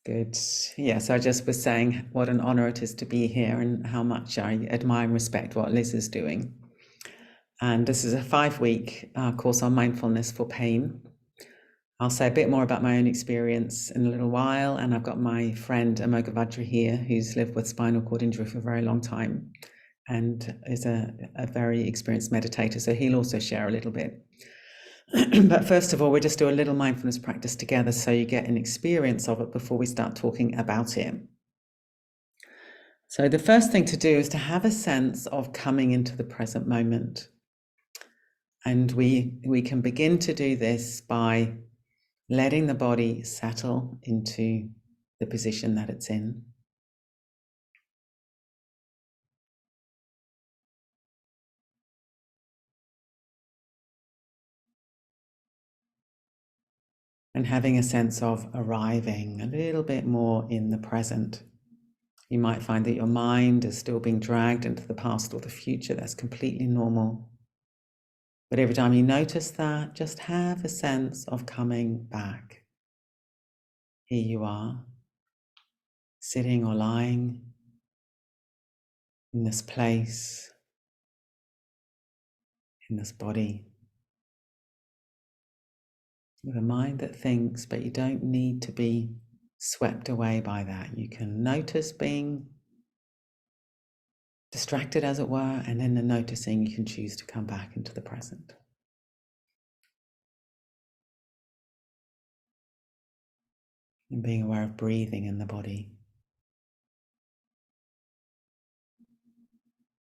Good. Yeah, so I just was saying what an honor it is to be here and how much I admire and respect what Liz is doing. And this is a 5-week course on mindfulness for pain. I'll say a bit more about my own experience in a little while. And I've got my friend Amoga Vajra here, who's lived with spinal cord injury for a very long time and is a very experienced meditator. So he'll also share a little bit. But first of all, we'll just do a little mindfulness practice together so you get an experience of it before we start talking about it. So the first thing to do is to have a sense of coming into the present moment. And we can begin to do this by letting the body settle into the position that it's in. And having a sense of arriving a little bit more in the present. You might find that your mind is still being dragged into the past or the future. That's completely normal. But every time you notice that, just have a sense of coming back. Here you are, sitting or lying in this place, in this body, with a mind that thinks, but you don't need to be swept away by that. You can notice being distracted, as it were, and in the noticing, you can choose to come back into the present. And being aware of breathing in the body.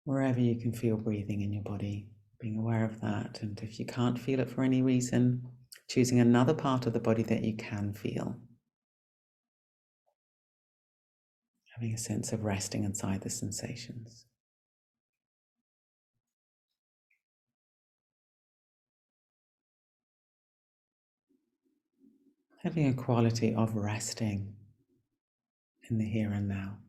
Wherever you can feel breathing in your body, being aware of that. And if you can't feel it for any reason, choosing another part of the body that you can feel. Having a sense of resting inside the sensations. Having a quality of resting in the here and now.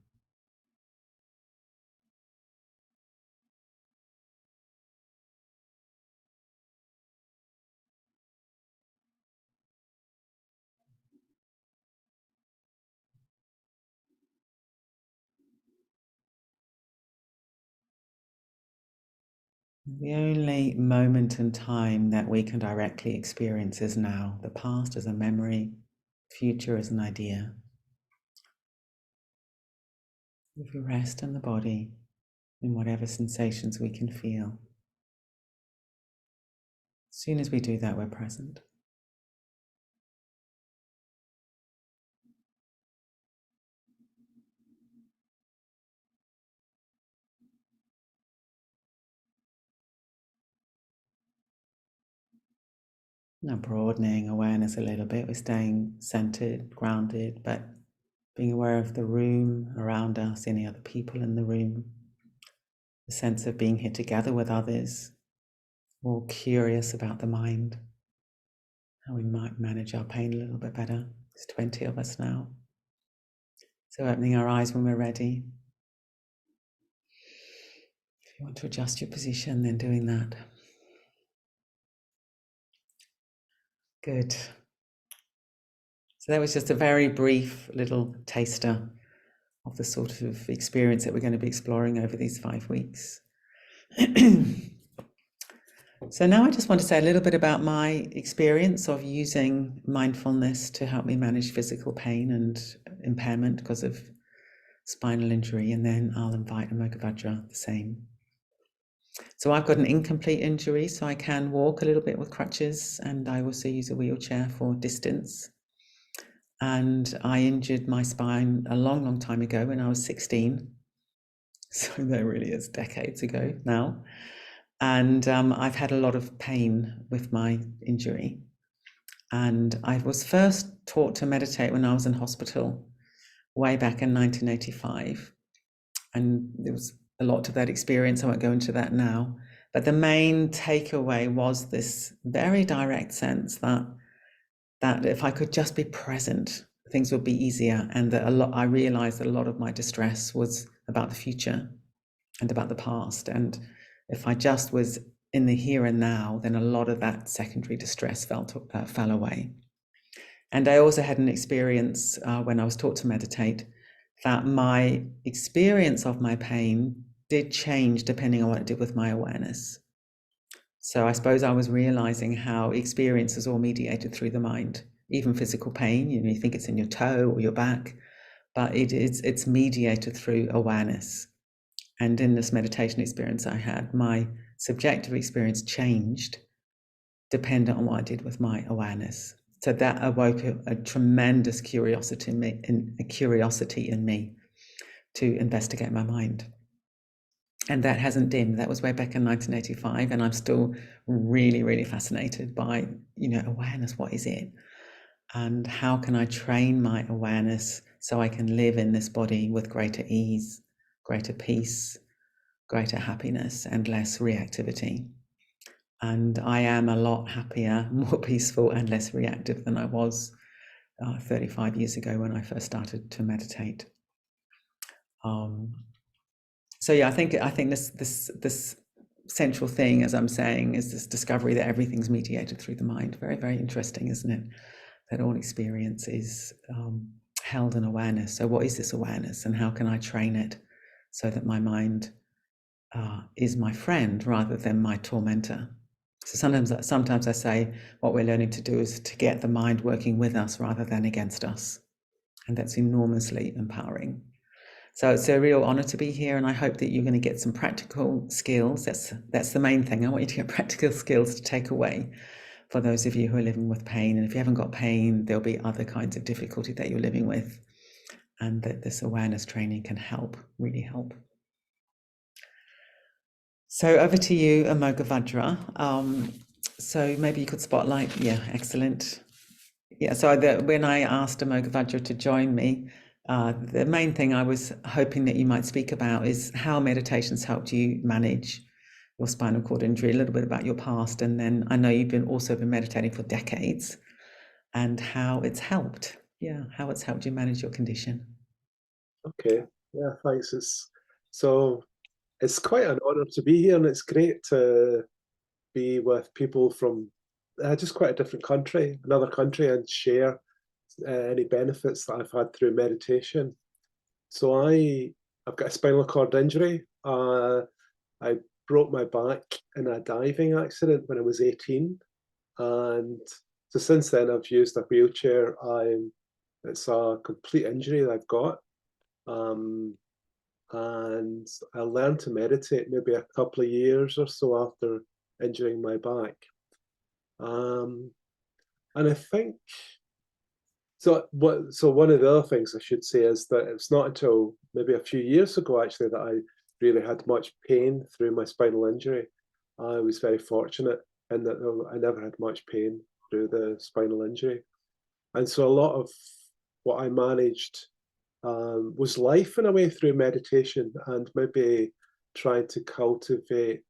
The only moment in time that we can directly experience is now. The past is a memory, future is an idea. If we rest in the body, in whatever sensations we can feel, as soon as we do that, we're present. Now broadening awareness a little bit, we're staying centered, grounded, but being aware of the room around us, any other people in the room, the sense of being here together with others, all curious about the mind, how we might manage our pain a little bit better. There's 20 of us now. So opening our eyes when we're ready. If you want to adjust your position, then doing that. Good. So that was just a very brief little taster of the sort of experience that we're going to be exploring over these 5 weeks. So now I just want to say a little bit about my experience of using mindfulness to help me manage physical pain and impairment because of spinal injury, and then I'll invite Amoga Vajra the same. So I've got an incomplete injury, so I can walk a little bit with crutches, and I also use a wheelchair for distance. And I injured my spine a long, long time ago when I was 16. So that really is decades ago now. And I've had a lot of pain with my injury. And I was first taught to meditate when I was in hospital way back in 1985. And there was a lot to that experience. I won't go into that now. But the main takeaway was this very direct sense that if I could just be present, things would be easier. And that I realized that a lot of my distress was about the future and about the past. And if I just was in the here and now, then a lot of that secondary distress fell away. And I also had an experience when I was taught to meditate that my experience of my pain did change depending on what it did with my awareness. So I suppose I was realizing how experience is all mediated through the mind, even physical pain. You think it's in your toe or your back, but it's mediated through awareness. And in this meditation experience I had, my subjective experience changed dependent on what I did with my awareness. So that awoke a tremendous curiosity in me to investigate my mind. And that hasn't dimmed. That was way back in 1985, and I'm still really, really fascinated by, awareness. What is it? And how can I train my awareness so I can live in this body with greater ease, greater peace, greater happiness, and less reactivity? And I am a lot happier, more peaceful, and less reactive than I was 35 years ago when I first started to meditate. So yeah, I think this central thing, as I'm saying, is this discovery that everything's mediated through the mind. Very, very interesting, isn't it? That all experience is held in awareness. So what is this awareness, and how can I train it so that my mind is my friend rather than my tormentor? So sometimes I say what we're learning to do is to get the mind working with us rather than against us. And that's enormously empowering. So it's a real honor to be here, and I hope that you're going to get some practical skills. That's the main thing. I want you to get practical skills to take away for those of you who are living with pain. And if you haven't got pain, there'll be other kinds of difficulty that you're living with, and that this awareness training can help, really help. So over to you, Amoghavajra. So maybe you could spotlight. Yeah, excellent. Yeah, so when I asked Amoghavajra to join me, the main thing I was hoping that you might speak about is how meditation's helped you manage your spinal cord injury, a little bit about your past, and then I know you've also been meditating for decades, and how it's helped. Yeah, how it's helped you manage your condition. Okay, yeah, thanks. It's quite an honor to be here, and it's great to be with people from just quite a different country, another country, and share any benefits that I've had through meditation. So I've got a spinal cord injury. I broke my back in a diving accident when I was 18, and so since then I've used a wheelchair. It's a complete injury that I've got. And I learned to meditate maybe a couple of years or so after injuring my back. And I think so. One of the other things I should say is that it's not until maybe a few years ago actually that I really had much pain through my spinal injury. I was very fortunate in that I never had much pain through the spinal injury, and so a lot of what I managed was life in a way through meditation, and maybe trying to cultivate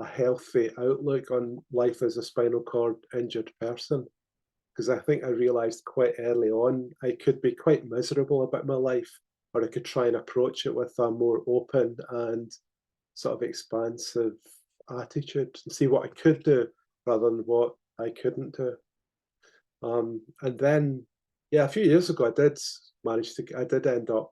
a healthy outlook on life as a spinal cord injured person. Because I think I realized quite early on I could be quite miserable about my life, or I could try and approach it with a more open and sort of expansive attitude and see what I could do rather than what I couldn't do. And then, yeah, a few years ago, I did end up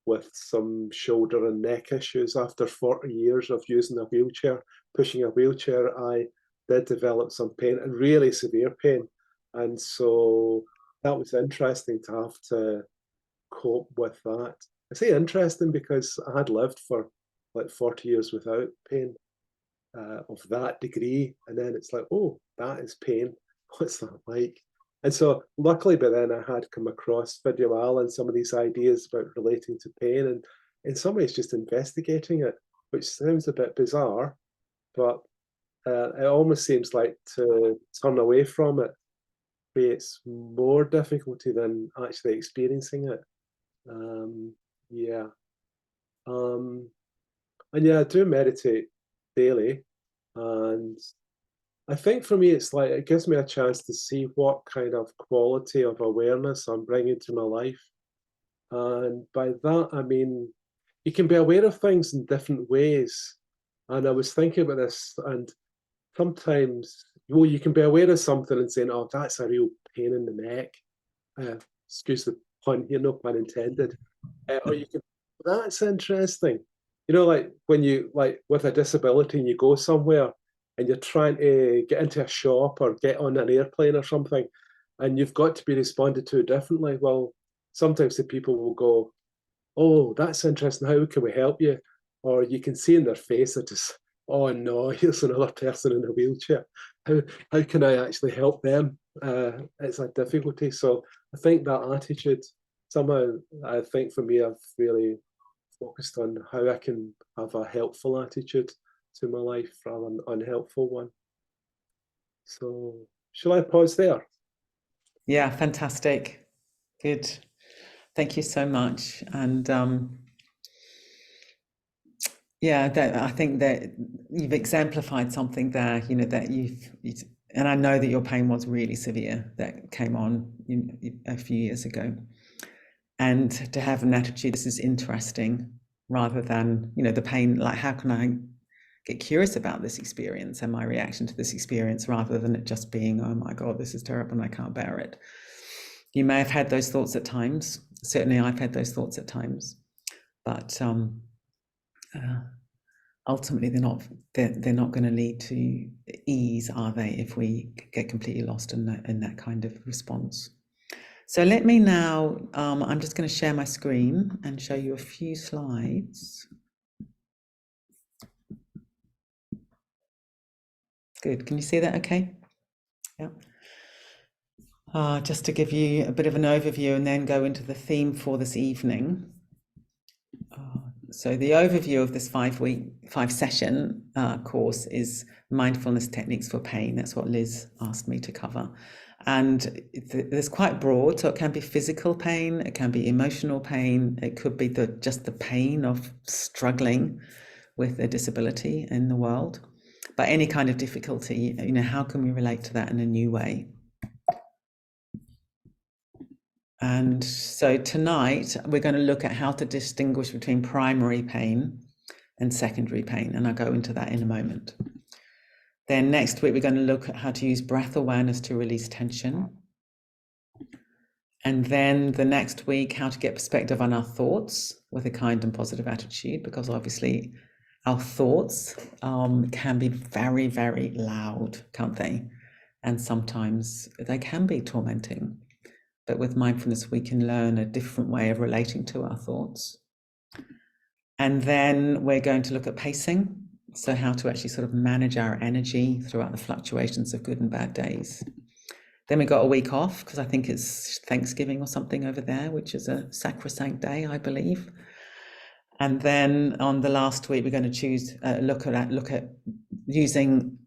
with some shoulder and neck issues after 40 years of using a wheelchair, pushing a wheelchair. I did develop some pain, and really severe pain. And so that was interesting to have to cope with that. I say interesting because I had lived for like 40 years without pain of that degree. And then it's like, oh, that is pain. What's that like? And so luckily by then I had come across Vidyamala and some of these ideas about relating to pain, and in some ways just investigating it, which sounds a bit bizarre, but it almost seems like to turn away from it creates more difficulty than actually experiencing it. Yeah. And yeah, I do meditate daily, and I think for me, it's like it gives me a chance to see what kind of quality of awareness I'm bringing to my life. And by that, I mean, you can be aware of things in different ways. And I was thinking about this, and sometimes, well, you can be aware of something and saying, oh, that's a real pain in the neck, excuse the pun here, no pun intended, or you can, that's interesting. You know, like when you, like with a disability and you go somewhere and you're trying to get into a shop or get on an airplane or something, and you've got to be responded to differently. Well, sometimes the people will go, oh, that's interesting, how can we help you? Or you can see in their face that just, oh no, here's another person in a wheelchair. How can I actually help them? It's a difficulty. So I think that attitude, somehow, I think for me, I've really focused on how I can have a helpful attitude to my life rather than an unhelpful one. So shall I pause there? Yeah, fantastic. Good. Thank you so much. And yeah, I think that you've exemplified something there, you know, that and I know that your pain was really severe that came on a few years ago. And to have an attitude, this is interesting, rather than, you know, the pain, like, how can I get curious about this experience and my reaction to this experience, rather than it just being, oh my God, this is terrible and I can't bear it. You may have had those thoughts at times. Certainly I've had those thoughts at times, but ultimately they're not going to lead to ease, are they, if we get completely lost in that kind of response. So let me now, I'm just going to share my screen and show you a few slides. Good. Can you see that okay? Yeah. Just to give you a bit of an overview and then go into the theme for this evening. So the overview of this 5-session course is mindfulness techniques for pain. That's what Liz asked me to cover. And it's quite broad, so it can be physical pain, it can be emotional pain, it could be just the pain of struggling with a disability in the world. But any kind of difficulty, you know, how can we relate to that in a new way? And so tonight we're going to look at how to distinguish between primary pain and secondary pain, and I'll go into that in a moment. Then next week we're going to look at how to use breath awareness to release tension. And then the next week, how to get perspective on our thoughts with a kind and positive attitude, because obviously our thoughts can be very, very loud, can't they? And sometimes they can be tormenting. But with mindfulness, we can learn a different way of relating to our thoughts. And then we're going to look at pacing. So how to actually sort of manage our energy throughout the fluctuations of good and bad days. Then we got a week off because I think it's Thanksgiving or something over there, which is a sacrosanct day, I believe. And then on the last week, we're going to look at using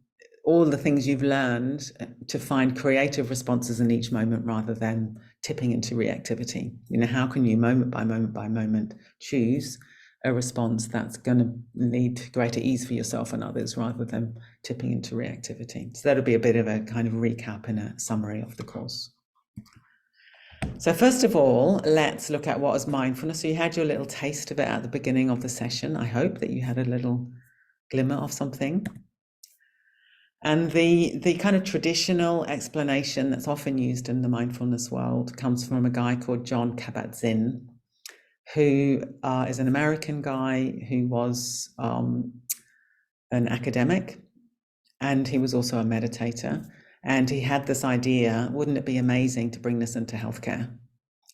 all the things you've learned to find creative responses in each moment rather than tipping into reactivity. You know, how can you moment by moment by moment choose a response that's going to lead to greater ease for yourself and others rather than tipping into reactivity. So that'll be a bit of a kind of recap and a summary of the course. So first of all, let's look at what is mindfulness. So you had your little taste of it at the beginning of the session. I hope that you had a little glimmer of something. And the kind of traditional explanation that's often used in the mindfulness world comes from a guy called Jon Kabat-Zinn, who is an American guy who was an academic, and he was also a meditator. And he had this idea, wouldn't it be amazing to bring this into healthcare?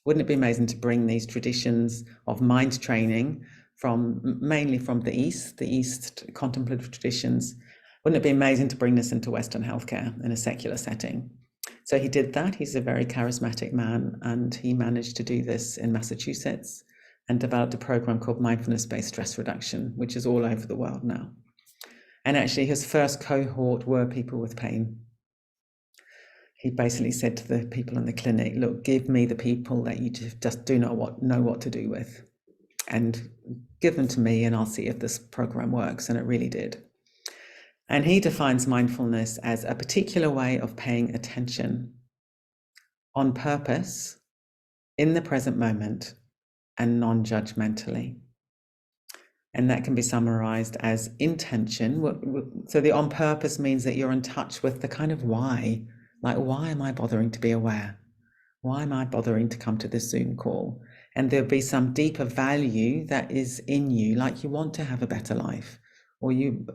Wouldn't it be amazing to bring these traditions of mind training mainly from the East contemplative traditions? Wouldn't it be amazing to bring this into Western healthcare in a secular setting? So he did that. He's a very charismatic man, and he managed to do this in Massachusetts and developed a program called mindfulness-based stress reduction, which is all over the world now. And actually his first cohort were people with pain. He basically said to the people in the clinic, look, give me the people that you just do not know what to do with, and give them to me and I'll see if this program works. And it really did. And he defines mindfulness as a particular way of paying attention on purpose in the present moment and non-judgmentally. And that can be summarized as intention. So the on purpose means that you're in touch with the kind of why Like, why am I bothering to be aware? Why am I bothering to come to this Zoom call? And there'll be some deeper value that is in you, like you want to have a better life, or you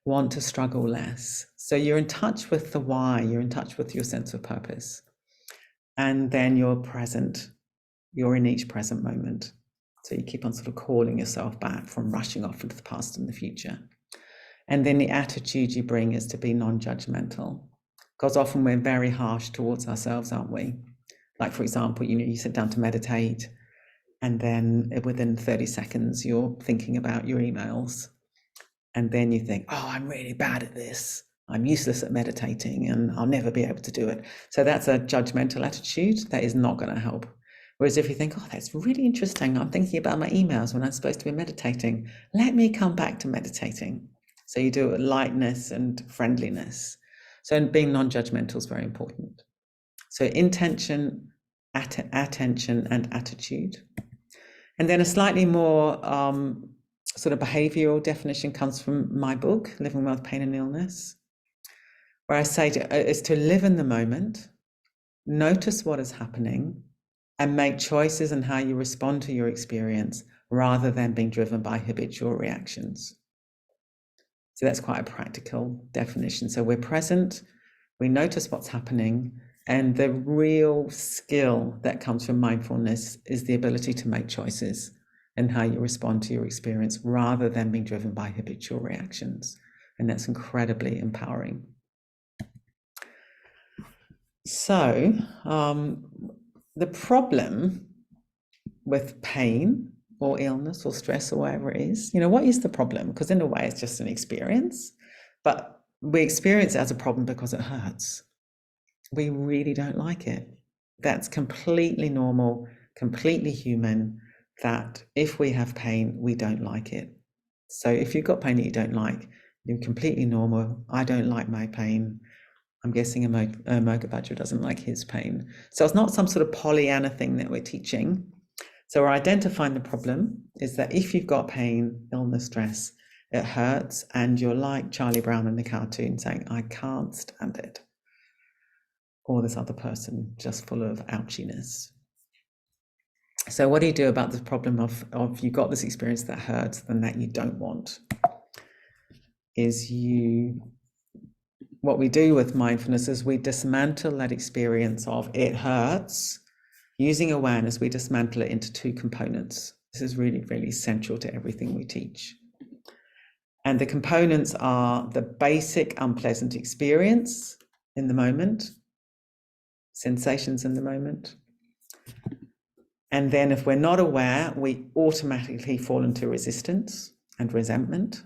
want to struggle less. So you're in touch with the why, you're in touch with your sense of purpose. And then you're present, you're in each present moment. So you keep on sort of calling yourself back from rushing off into the past and the future. And then the attitude you bring is to be non-judgmental, because often we're very harsh towards ourselves, aren't we? Like, for example, you sit down to meditate, and then within 30 seconds, you're thinking about your emails. And then you think, oh, I'm really bad at this. I'm useless at meditating and I'll never be able to do it. So that's a judgmental attitude that is not going to help. Whereas if you think, oh, that's really interesting. I'm thinking about my emails when I'm supposed to be meditating. Let me come back to meditating. So you do it with lightness and friendliness. So being non-judgmental is very important. So intention, attention, and attitude. And then a slightly more sort of behavioral definition comes from my book, Living Well with Pain and Illness, where I say is to live in the moment, notice what is happening, and make choices in how you respond to your experience rather than being driven by habitual reactions. So that's quite a practical definition. So we're present, we notice what's happening, and the real skill that comes from mindfulness is the ability to make choices and how you respond to your experience rather than being driven by habitual reactions. And that's incredibly empowering. So the problem with pain or illness or stress or whatever it is, what is the problem? Because in a way it's just an experience, but we experience it as a problem because it hurts. We really don't like it. That's completely normal, completely human, that if we have pain, we don't like it. So if you've got pain that you don't like, you're completely normal. I don't like my pain. I'm guessing a Mocha Badger doesn't like his pain. So it's not some sort of Pollyanna thing that we're teaching. So we're identifying the problem is that if you've got pain, illness, stress, it hurts, and you're like Charlie Brown in the cartoon saying, I can't stand it. Or this other person just full of ouchiness. So what do you do about this problem of you've got this experience that hurts and that you don't want? What we do with mindfulness is we dismantle that experience of it hurts. Using awareness, we dismantle it into two components. This is really, really central to everything we teach. And the components are the basic unpleasant experience in the moment, sensations in the moment. And then if we're not aware, we automatically fall into resistance and resentment.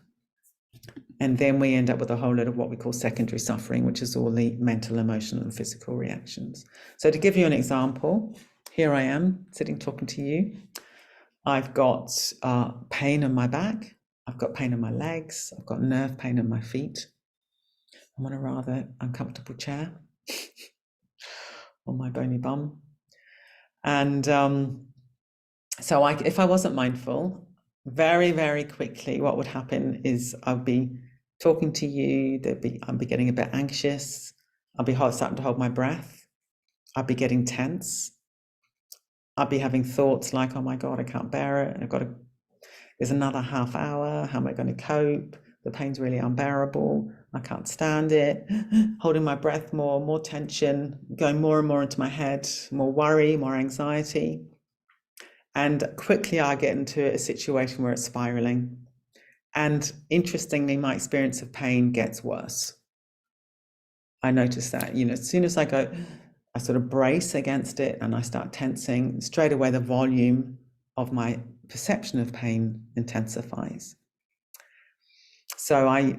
And then we end up with a whole lot of what we call secondary suffering, which is all the mental, emotional, and physical reactions. So to give you an example, here I am sitting talking to you. I've got pain in my back. I've got pain in my legs. I've got nerve pain in my feet. I'm on a rather uncomfortable chair on my bony bum. And so if I wasn't mindful, very, very quickly, what would happen is I'd be talking to you, I'd be getting a bit anxious. I'd be starting to hold my breath. I'd be getting tense. I'd be having thoughts like, oh my God, I can't bear it. There's another half hour. How am I going to cope? The pain's really unbearable. I can't stand it. Holding my breath more tension, going more and more into my head, more worry, more anxiety. And quickly I get into a situation where it's spiraling. And interestingly, my experience of pain gets worse. I notice that, as soon as I sort of brace against it and I start tensing, straight away the volume of my perception of pain intensifies. So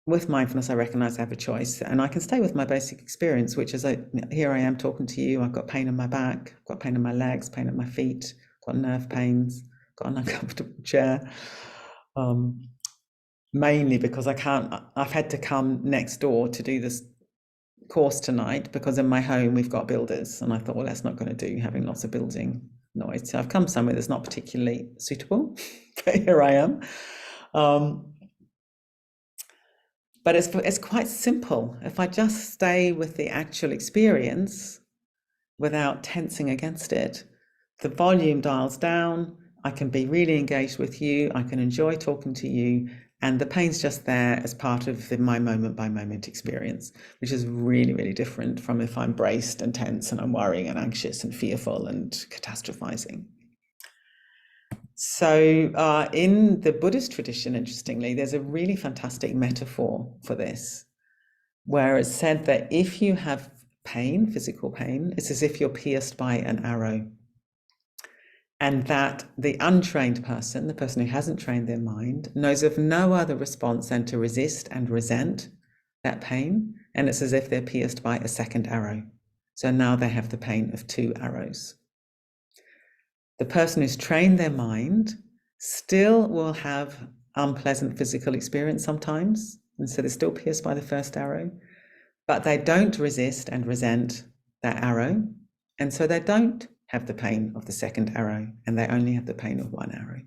with mindfulness, I recognize I have a choice, and I can stay with my basic experience, which is here I am talking to you. I've got pain in my back, I've got pain in my legs, pain in my feet, got nerve pains, got an uncomfortable chair. Mainly because I've had to come next door to do this course tonight because in my home we've got builders, and I thought, well, that's not going to do, having lots of building noise. So I've come somewhere that's not particularly suitable, but here I am. But it's quite simple. If I just stay with the actual experience without tensing against it, the volume dials down. I can be really engaged with you. I can enjoy talking to you. And the pain's just there as part of my moment by moment experience, which is really, really different from if I'm braced and tense and I'm worrying and anxious and fearful and catastrophizing. So in the Buddhist tradition, interestingly, there's a really fantastic metaphor for this, where it's said that if you have pain, physical pain, it's as if you're pierced by an arrow. And that the untrained person, the person who hasn't trained their mind, knows of no other response than to resist and resent that pain. And it's as if they're pierced by a second arrow. So now they have the pain of two arrows. The person who's trained their mind still will have unpleasant physical experience sometimes. And so they're still pierced by the first arrow, but they don't resist and resent that arrow. And so they don't have the pain of the second arrow, and they only have the pain of one arrow.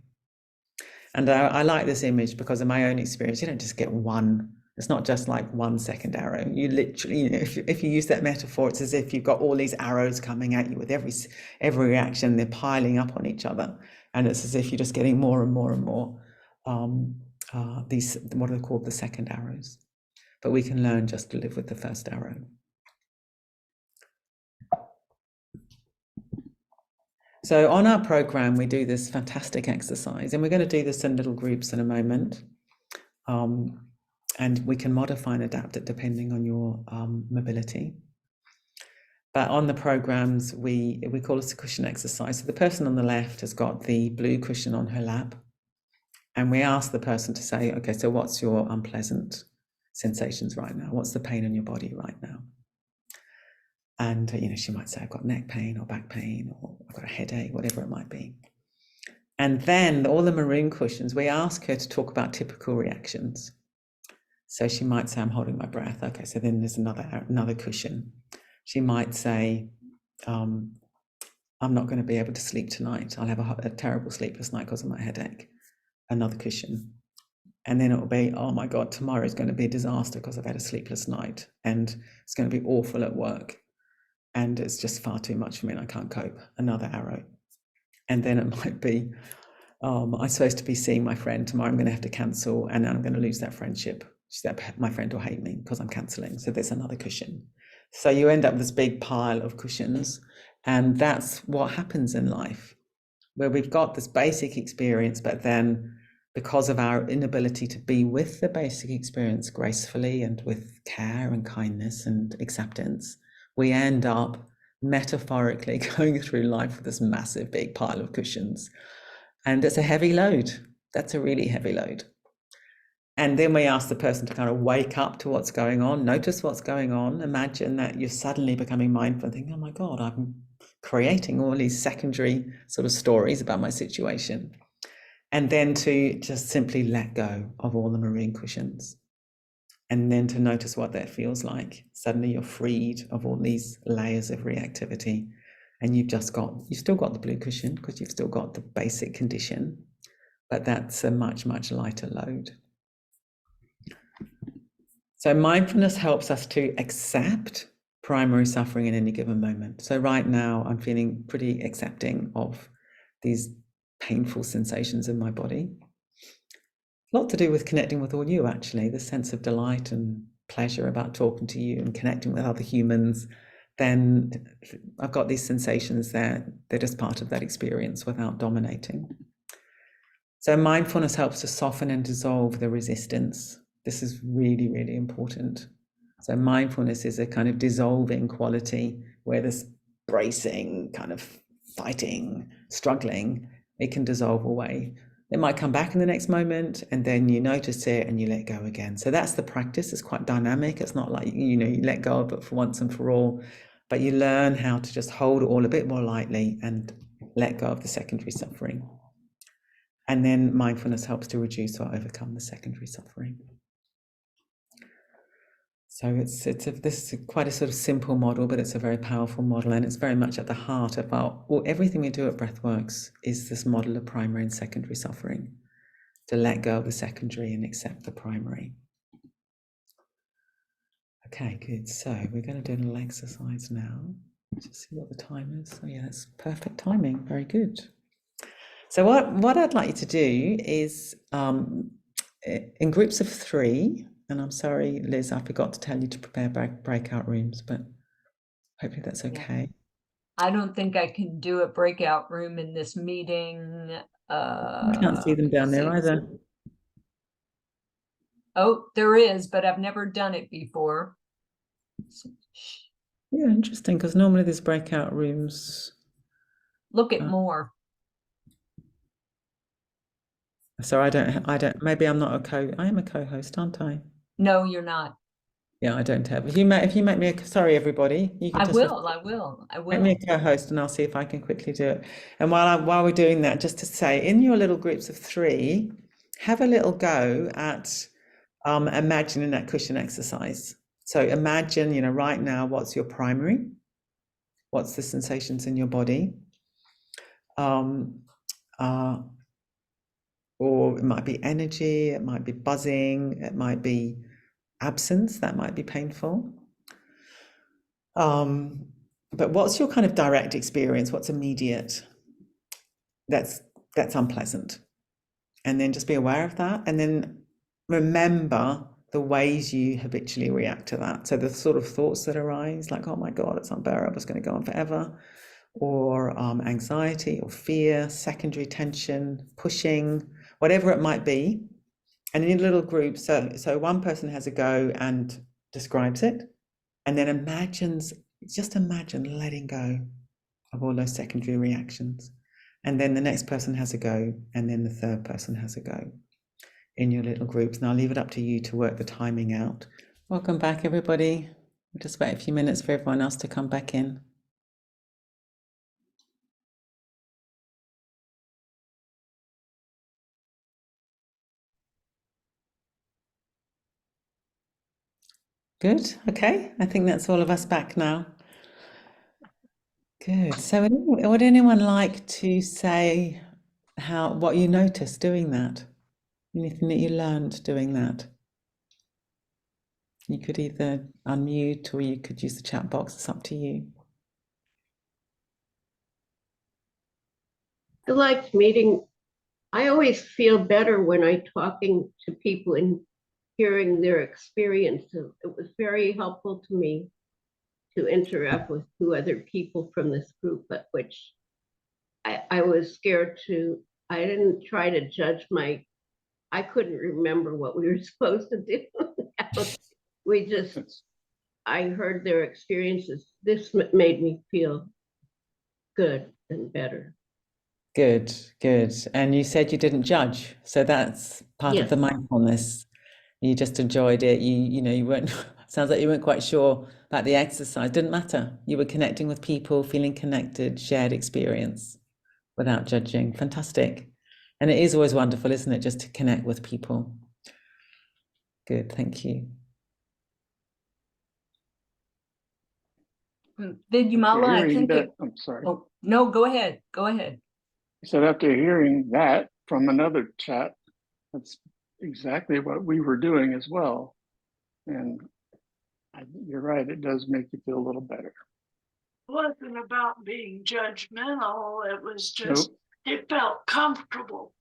And I like this image because in my own experience, you don't just get one. It's not just like one second arrow. You literally, if you use that metaphor, it's as if you've got all these arrows coming at you with every reaction. They're piling up on each other, and it's as if you're just getting more and more and more these, what are called, the second arrows. But we can learn just to live with the first arrow. So on our program, we do this fantastic exercise, and we're going to do this in little groups in a moment. And we can modify and adapt it depending on your mobility. But on the programs, we call it a cushion exercise. So the person on the left has got the blue cushion on her lap. And we ask the person to say, okay, so what's your unpleasant sensations right now? What's the pain in your body right now? And, she might say, I've got neck pain or back pain, or I've got a headache, whatever it might be. And then all the maroon cushions, we ask her to talk about typical reactions. So she might say, I'm holding my breath. Okay, so then there's another cushion. She might say, I'm not going to be able to sleep tonight. I'll have a terrible sleepless night because of my headache. Another cushion. And then it will be, oh my God, tomorrow is going to be a disaster because I've had a sleepless night and it's going to be awful at work. And it's just far too much for me and I can't cope. Another arrow. And then it might be, I'm supposed to be seeing my friend tomorrow. I'm going to have to cancel and I'm going to lose that friendship. My friend will hate me because I'm cancelling. So there's another cushion. So you end up with this big pile of cushions. And that's what happens in life, where we've got this basic experience, but then because of our inability to be with the basic experience gracefully and with care and kindness and acceptance, we end up metaphorically going through life with this massive big pile of cushions. And it's a heavy load. That's a really heavy load. And then we ask the person to kind of wake up to what's going on, notice what's going on. Imagine that you're suddenly becoming mindful and thinking, oh my God, I'm creating all these secondary sort of stories about my situation. And then to just simply let go of all the maroon cushions. And then to notice what that feels like. Suddenly you're freed of all these layers of reactivity. And you've still got the blue cushion because you've still got the basic condition, but that's a much, much lighter load. So mindfulness helps us to accept primary suffering in any given moment. So right now I'm feeling pretty accepting of these painful sensations in my body. A lot to do with connecting with all you, actually, the sense of delight and pleasure about talking to you and connecting with other humans. Then I've got these sensations there. They're just part of that experience without dominating. So mindfulness helps to soften and dissolve the resistance. This is really, really important. So mindfulness is a kind of dissolving quality where this bracing, kind of fighting, struggling, it can dissolve away. It might come back in the next moment and then you notice it and you let go again. So that's the practice. It's quite dynamic. It's not like, you let go of it for once and for all, but you learn how to just hold it all a bit more lightly and let go of the secondary suffering. And then mindfulness helps to reduce or overcome the secondary suffering. So this is quite a sort of simple model, but it's a very powerful model, and it's very much at the heart of everything we do at Breathworks is this model of primary and secondary suffering, to let go of the secondary and accept the primary. Okay, good. So we're going to do a little exercise now. Just see what the time is. Oh yeah, that's perfect timing. Very good. So what I'd like you to do is in groups of 3, and I'm sorry, Liz, I forgot to tell you to prepare breakout rooms, but hopefully that's okay. I don't think I can do a breakout room in this meeting. I can't see them down there either. Oh, there is, but I've never done it before. Yeah, interesting, because normally there's breakout rooms. Look at more. So I don't, maybe I'm not I am a co-host, aren't I? No, you're not. Yeah, I don't have. If you make me sorry, everybody. You can I will. Make me a co-host, and I'll see if I can quickly do it. And while we're doing that, just to say, in your little groups of 3, have a little go at imagining that cushion exercise. So imagine, right now, what's your primary? What's the sensations in your body? Or it might be energy, it might be buzzing, it might be absence, that might be painful. But what's your kind of direct experience? What's immediate? That's unpleasant. And then just be aware of that. And then remember the ways you habitually react to that. So the sort of thoughts that arise, like, oh my God, it's unbearable, it's going to go on forever. Or anxiety or fear, secondary tension, pushing, whatever it might be. And in a little group, so one person has a go and describes it, and then just imagine letting go of all those secondary reactions. And then the next person has a go, and then the third person has a go in your little groups. And I'll leave it up to you to work the timing out. Welcome back, everybody. We'll just wait a few minutes for everyone else to come back in. Good. Okay. I think that's all of us back now. Good. So would anyone like to say what you noticed doing that? Anything that you learned doing that? You could either unmute or you could use the chat box. It's up to you. I liked meeting. I always feel better when I'm talking to people and hearing their experiences. It was very helpful to me to interact with 2 other people from this group, but which I was scared to. I didn't try to judge I couldn't remember what we were supposed to do. I heard their experiences. This made me feel good and better. Good. And you said you didn't judge, so that's part of the mindfulness. You just enjoyed it. You weren't. Sounds like you weren't quite sure about the exercise. Didn't matter. You were connecting with people, feeling connected, shared experience, without judging. Fantastic. And it is always wonderful, isn't it, just to connect with people. Good. Thank you. Vidyamala, I think I'm sorry. Oh, no, go ahead. Go ahead. So after hearing that from another chat, that's exactly what we were doing as well. And you're right, it does make you feel a little better. It wasn't about being judgmental. It was just, it felt comfortable.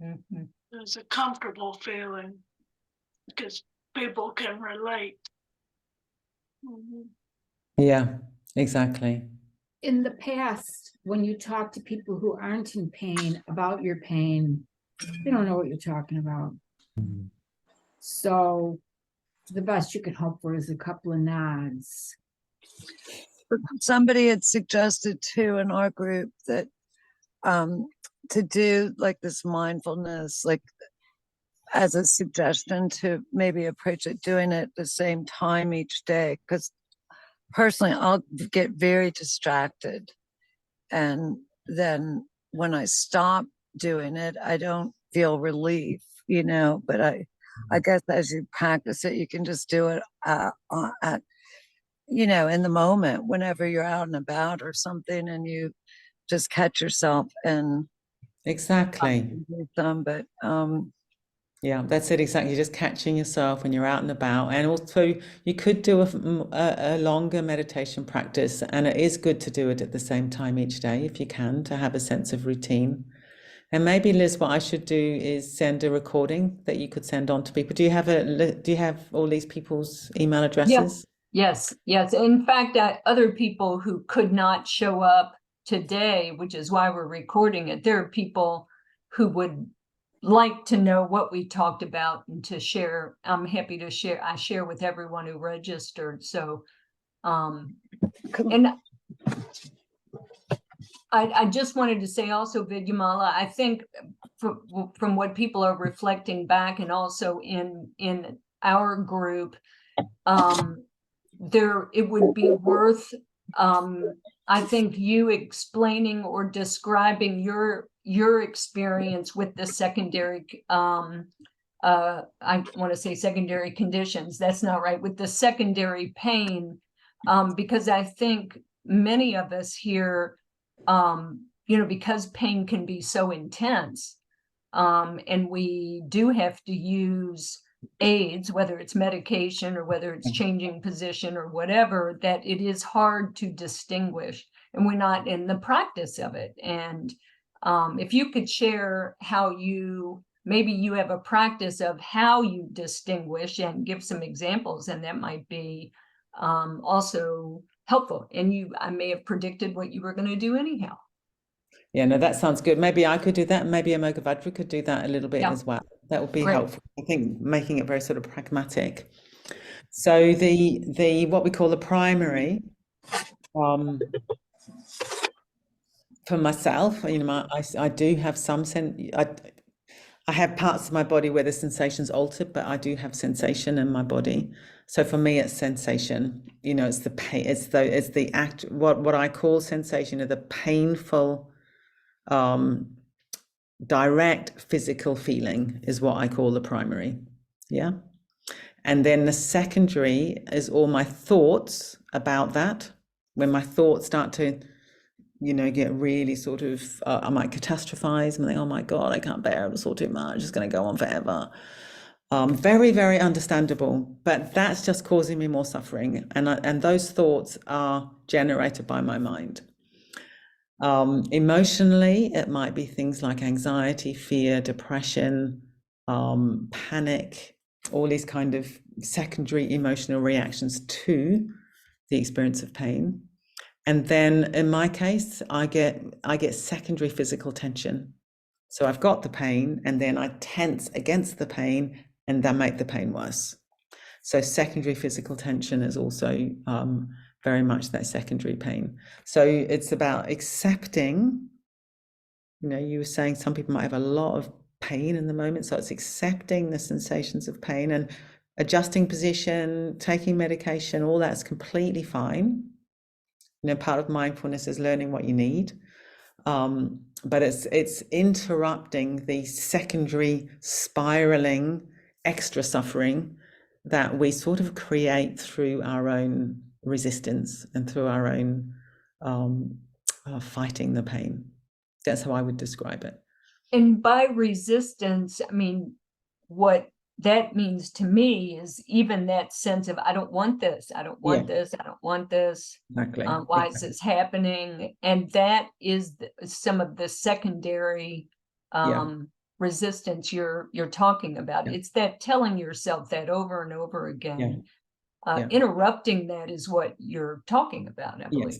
Mm-hmm. It was a comfortable feeling because people can relate. Mm-hmm. Yeah, exactly. In the past, when you talk to people who aren't in pain about your pain, they don't know what you're talking about. Mm-hmm. So the best you can hope for is a couple of nods. Somebody had suggested too in our group that to do like this mindfulness, like as a suggestion to maybe approach it, doing it at the same time each day. Because personally, I'll get very distracted. And then when I stop doing it, I don't feel relief, but I guess as you practice it, you can just do it at in the moment, whenever you're out and about or something, and you just catch yourself and exactly. But Yeah, that's it exactly. Just catching yourself when you're out and about. And also, you could do a longer meditation practice, and it is good to do it at the same time each day if you can, to have a sense of routine. And maybe, Liz, what I should do is send a recording that you could send on to people. Do you have all these people's email addresses? Yes. In fact, other people who could not show up today, which is why we're recording it, there are people who would like to know what we talked about and to share. I'm happy to share. I share with everyone who registered. So, and I just wanted to say also, Vidyamala, I think from what people are reflecting back, and also in our group, it would be worth, I think, you explaining or describing your experience with the secondary, I want to say secondary conditions. That's not right. With the secondary pain, because I think many of us here, because pain can be so intense, and we do have to use aids, whether it's medication or whether it's changing position or whatever, that it is hard to distinguish, and we're not in the practice of it. And if you could share how maybe you have a practice of how you distinguish and give some examples, and that might be also helpful. And I may have predicted what you were going to do anyhow. Yeah, no, that sounds good. Maybe I could do that. Maybe Amoghavajra could do that a little bit as well. That would be helpful. I think making it very sort of pragmatic. So the what we call the primary, for myself, I do have some I have parts of my body where the sensation's altered, but I do have sensation in my body. So for me, it's sensation. It's the pain. It's the act. What I call sensation, the painful, direct physical feeling is what I call the primary. Yeah. And then the secondary is all my thoughts about that. When my thoughts start to, get really sort of, I might catastrophize and think, oh my God, I can't bear it, it's all too much, it's going to go on forever. Very, very understandable, but that's just causing me more suffering. And those thoughts are generated by my mind. Emotionally, it might be things like anxiety, fear, depression, panic, all these kind of secondary emotional reactions to the experience of pain. And then in my case, I get secondary physical tension. So I've got the pain, and then I tense against the pain, and that make the pain worse. So secondary physical tension is also very much that secondary pain. So it's about accepting, you were saying some people might have a lot of pain in the moment. So it's accepting the sensations of pain and adjusting position, taking medication, all that's completely fine. Part of mindfulness is learning what you need. But it's interrupting the secondary spiraling extra suffering that we sort of create through our own resistance and through our own fighting the pain. That's how I would describe it. And by resistance, I mean, what that means to me is even that sense of, I don't want this, I don't want this, I don't want this. Exactly. Why is this happening? And that is some of the secondary resistance you're talking about. It's that telling yourself that over and over again. Interrupting that is what you're talking about, I believe.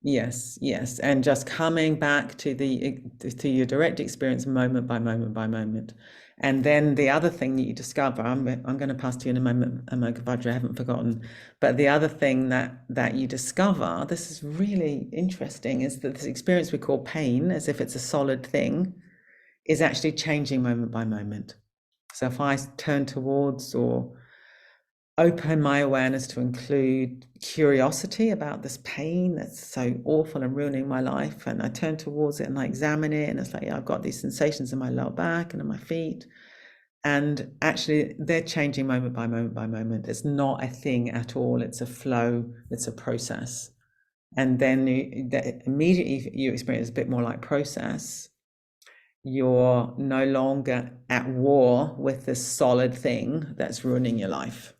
Yes. And just coming back to your direct experience moment by moment by moment. And then the other thing that you discover, I'm going to pass to you in a moment, Amoghavajra, I haven't forgotten. But the other thing that you discover, this is really interesting, is that this experience we call pain, as if it's a solid thing, is actually changing moment by moment. So if I turn towards or open my awareness to include curiosity about this pain that's so awful and ruining my life, and I turn towards it and I examine it, and it's like, I've got these sensations in my lower back and in my feet, and actually they're changing moment by moment by moment. It's not a thing at all, it's a flow, it's a process. And then immediately you experience a bit more like process. you're no longer at war with this solid thing that's ruining your life.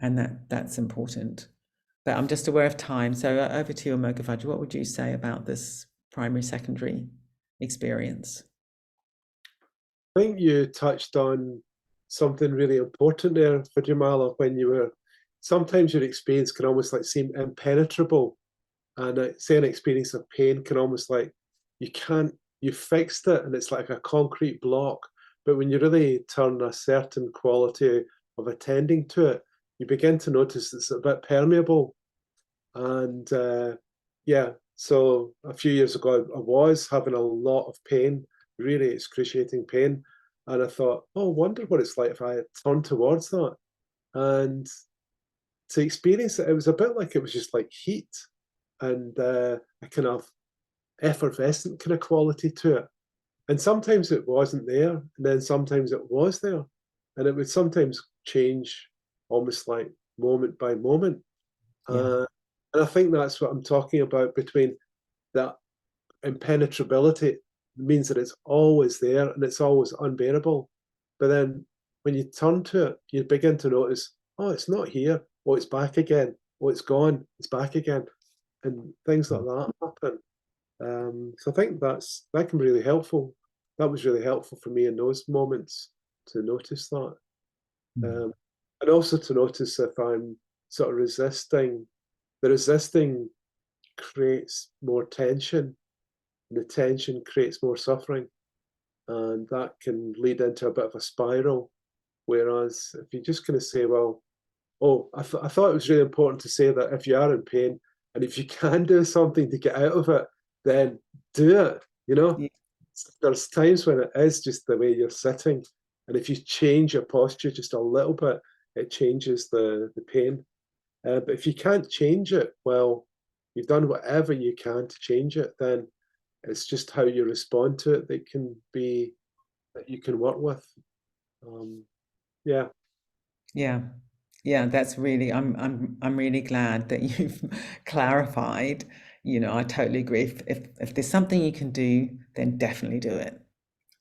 And that's important. But I'm just aware of time. So over to you, Mogavaji. What would you say about this primary, secondary experience? I think you touched on something really important there, Vidyamala, when you were, sometimes your experience can almost like seem impenetrable. And say an experience of pain can almost like, you fixed it and it's like a concrete block. But when you really turn a certain quality of attending to it, you begin to notice it's a bit permeable. And yeah, so a few years ago, I was having a lot of pain, really excruciating pain. And I thought, oh, I wonder what it's like if I turn towards that. And to experience it, it was a bit like it was just like heat and a kind of effervescent kind of quality to it. And sometimes it wasn't there, and then sometimes it was there. And it would sometimes change almost like moment by moment. Yeah. And I think that's what I'm talking about between that impenetrability means that it's always there and it's always unbearable. But then when you turn to it, you begin to notice, oh, it's not here. Oh, it's back again. Oh, it's gone. It's back again. And things like that happen. So I think that can be really helpful. That was really helpful for me in those moments to notice that. And also to notice if I'm sort of resisting, the resisting creates more tension, and the tension creates more suffering. And that can lead into a bit of a spiral. Whereas if you just kind of say, well, oh, I thought it was really important to say that if you are in pain and if you can do something to get out of it, then do it. You know, Yeah. There's times when it is just the way you're sitting. And if you change your posture just a little bit, it changes the pain. But if you can't change it, well, you've done whatever you can to change it, then it's just how you respond to it that you can work with. Yeah. Yeah, that's really, I'm really glad that you've clarified. I totally agree. If there's something you can do, then definitely do it.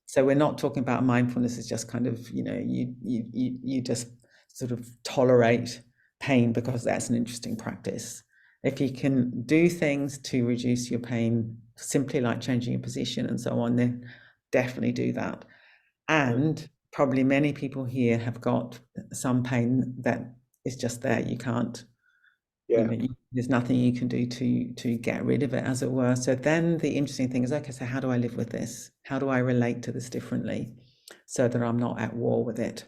So we're not talking about mindfulness as just kind of, you just sort of tolerate pain because that's an interesting practice. If you can do things to reduce your pain, simply like changing your position and so on, then definitely do that. And probably many people here have got some pain that is just there. You can't, there's nothing you can do to get rid of it, as it were. So then the interesting thing is, okay, so how do I live with this? How do I relate to this differently so that I'm not at war with it?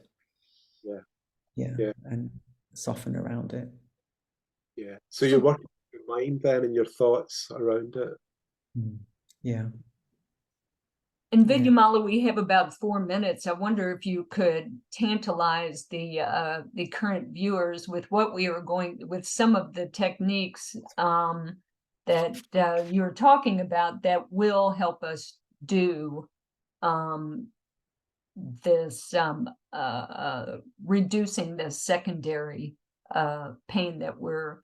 Yeah. And soften around it. Yeah. So you're working with your mind then and your thoughts around it. Yeah. And Vidyamala, we have about 4 minutes. I wonder if you could tantalize the current viewers with what we are with some of the techniques that you're talking about that will help us do this reducing the secondary pain that we're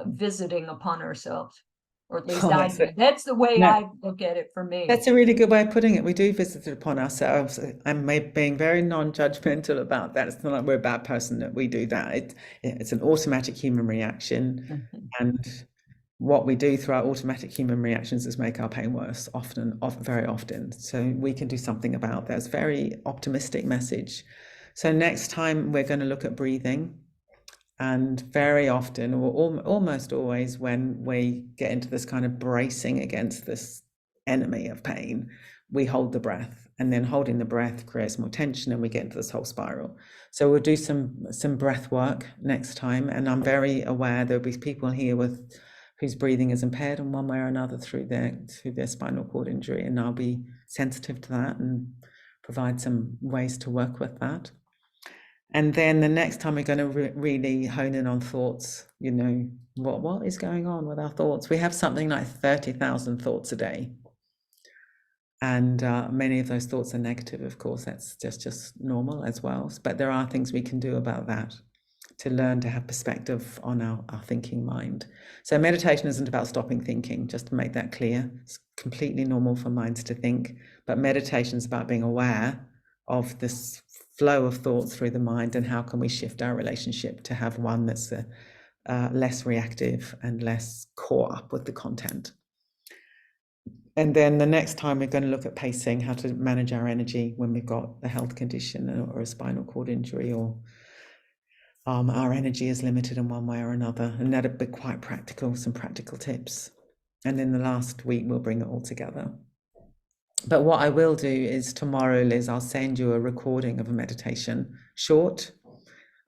visiting upon ourselves. Or at least that's the way I look at it for me. That's a really good way of putting it. We do visit it upon ourselves. I'm being very non-judgmental about that. It's not like we're a bad person that we do that. It's an automatic human reaction. And what we do through our automatic human reactions is make our pain worse, very often. So we can do something about that. It's a very optimistic message. So next time we're going to look at breathing. And very often, or almost always, when we get into this kind of bracing against this enemy of pain, we hold the breath, and then holding the breath creates more tension, and we get into this whole spiral. So we'll do some breath work next time, and I'm very aware there'll be people here whose breathing is impaired in one way or another through their spinal cord injury, and I'll be sensitive to that and provide some ways to work with that. And then the next time we're going to really hone in on thoughts, what is going on with our thoughts? We have something like 30,000 thoughts a day. And many of those thoughts are negative, of course, that's just normal as well. But there are things we can do about that to learn to have perspective on our thinking mind. So meditation isn't about stopping thinking, just to make that clear. It's completely normal for minds to think, but meditation is about being aware of this flow of thoughts through the mind, and how can we shift our relationship to have one that's less reactive and less caught up with the content. And then the next time we're going to look at pacing, how to manage our energy when we've got a health condition or a spinal cord injury, or our energy is limited in one way or another, and that'll be quite practical, some practical tips. And then the last week we'll bring it all together. But what I will do is tomorrow, Liz, I'll send you a recording of a meditation, short,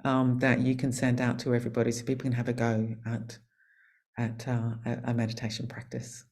that you can send out to everybody so people can have a go at a meditation practice.